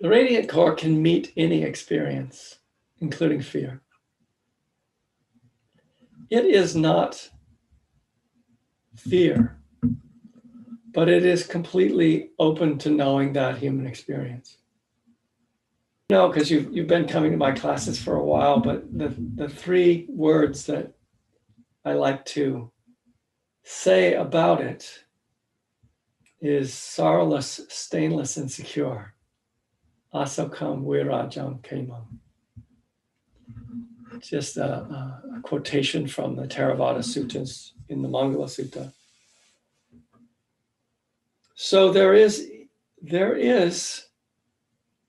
The radiant core can meet any experience, including fear. It is not fear, but it is completely open to knowing that human experience. No, because you've been coming to my classes for a while, but the three words that I like to say about it is sorrowless, stainless, and secure. Asokam Virajam Kemam. Just a quotation from the Theravada Suttas in the Mangala Sutta. So there is,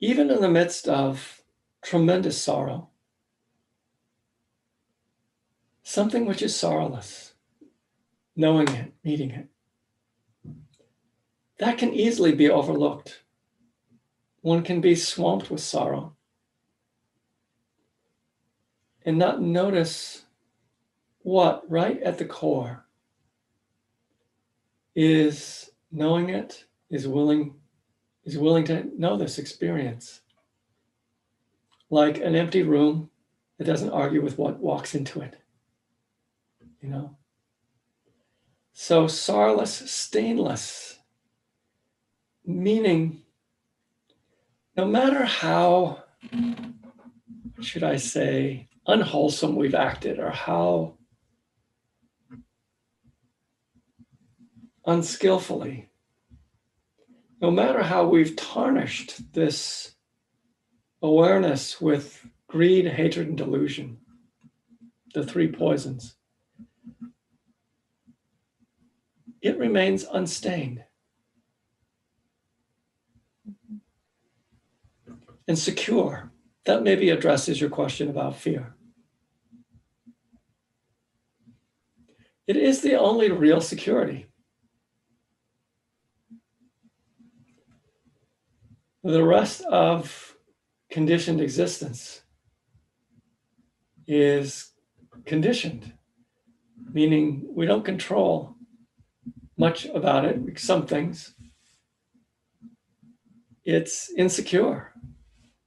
even in the midst of tremendous sorrow, something which is sorrowless, knowing it, meeting it. That can easily be overlooked. One can be swamped with sorrow and not notice what, right at the core, is knowing it, is willing to know this experience. Like an empty room that doesn't argue with what walks into it, you know? So sorrowless, stainless, meaning no matter how, should I say, unwholesome we've acted or how unskillfully, no matter how we've tarnished this awareness with greed, hatred, and delusion, the three poisons, it remains unstained and secure. That maybe addresses your question about fear. It is the only real security. The rest of conditioned existence is conditioned, meaning we don't control much about it, some things. It's insecure.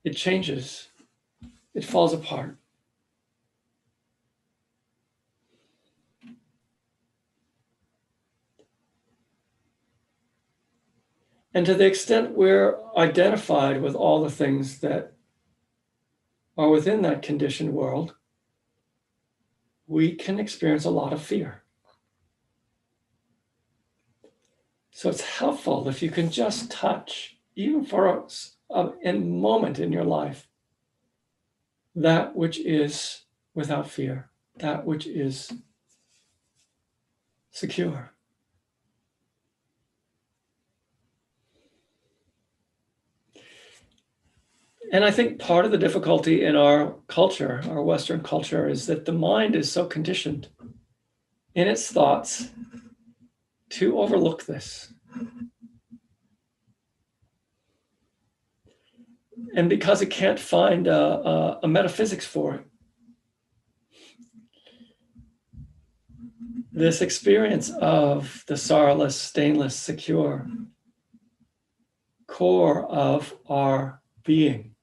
It changes. It falls apart. And to the extent we're identified with all the things that are within that conditioned world, we can experience a lot of fear. So it's helpful if you can just touch, even for a moment in your life, that which is without fear, that which is secure. And I think part of the difficulty in our culture, our Western culture, is that the mind is so conditioned in its thoughts to overlook this. And because it can't find a metaphysics for it, this experience of the sorrowless, stainless, secure core of our being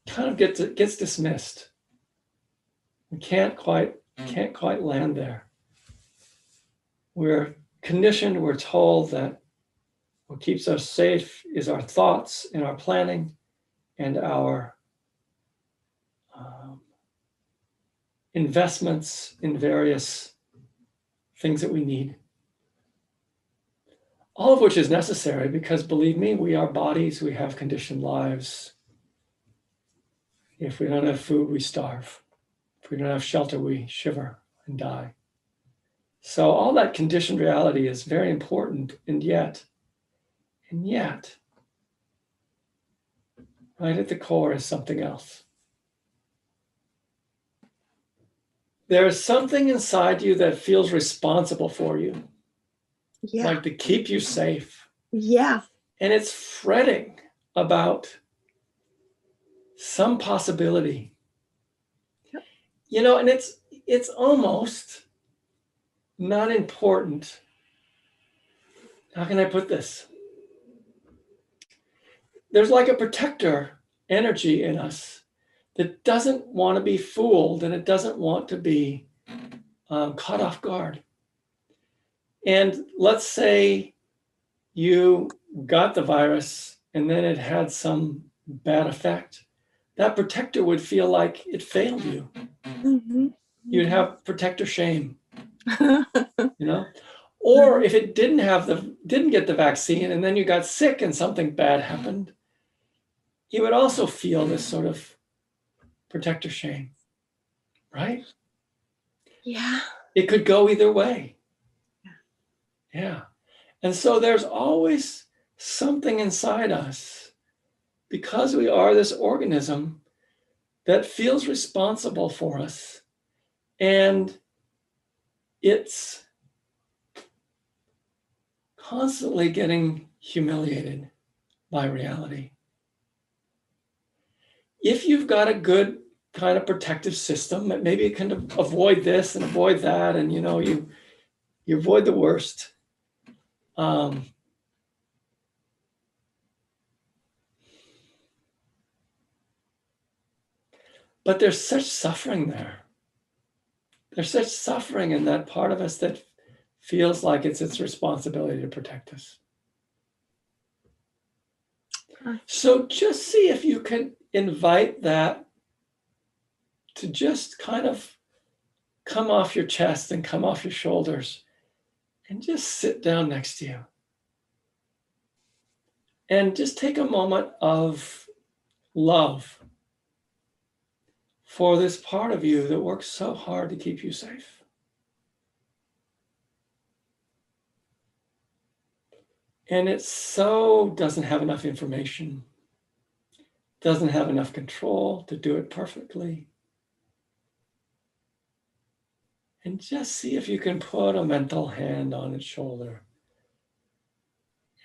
kind of gets dismissed. We can't quite land there. We're conditioned, we're told that what keeps us safe is our thoughts and our planning and our investments in various things that we need. All of which is necessary because, believe me, we are bodies, we have conditioned lives. If we don't have food, we starve. If we don't have shelter, we shiver and die. So all that conditioned reality is very important, and yet, right at the core is something else. There is something inside you that feels responsible for you. Yeah. Like to keep you safe. Yeah. And it's fretting about some possibility. Yep. You know, and it's almost not important. How can I put this? there's like a protector energy in us that doesn't want to be fooled, and it doesn't want to be caught off guard. And let's say you got the virus and then it had some bad effect. That protector would feel like it failed you. Mm-hmm. You'd have protector shame, you know? Or if it didn't get the vaccine and then you got sick and something bad happened, you would also feel this sort of protector shame, right? Yeah. It could go either way. Yeah. And so there's always something inside us, because we are this organism, that feels responsible for us. And it's constantly getting humiliated by reality. If you've got a good kind of protective system, maybe you can avoid this and avoid that, and you avoid the worst. But there's such suffering there. There's such suffering in that part of us that feels like it's its responsibility to protect us. So just see if you can invite that to just kind of come off your chest and come off your shoulders and just sit down next to you. And just take a moment of love for this part of you that works so hard to keep you safe. And it so doesn't have enough information, doesn't have enough control to do it perfectly. And just see if you can put a mental hand on its shoulder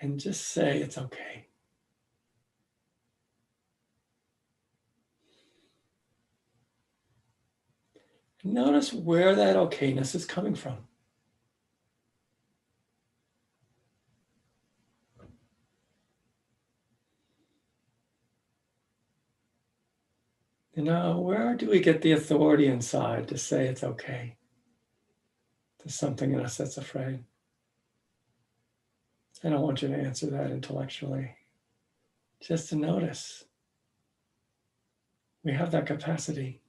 and just say it's okay. Notice where that okayness is coming from. Where do we get the authority inside to say it's okay to something in us that's afraid? I don't want you to answer that intellectually. Just to notice. We have that capacity.